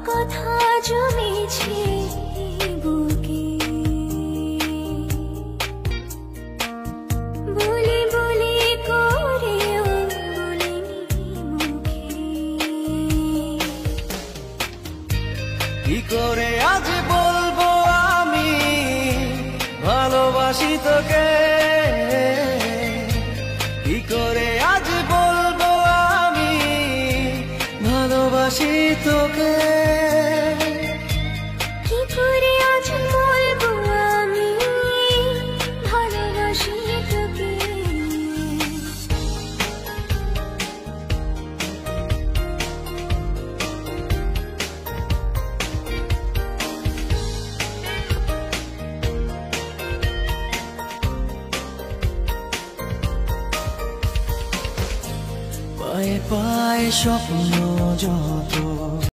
কথা জমেছে বুকে, বলি বলি করেও বলিনি মুখে। কি করে আজ বলবো আমি ভালোবাসি তোকে, কি করে আজ বলবো আমি ভালোবাসি তোকে। কি করে আজ বলবো আমি ভালোবাসি তোকে। পায়ে পায়ে স্বপ্ন যত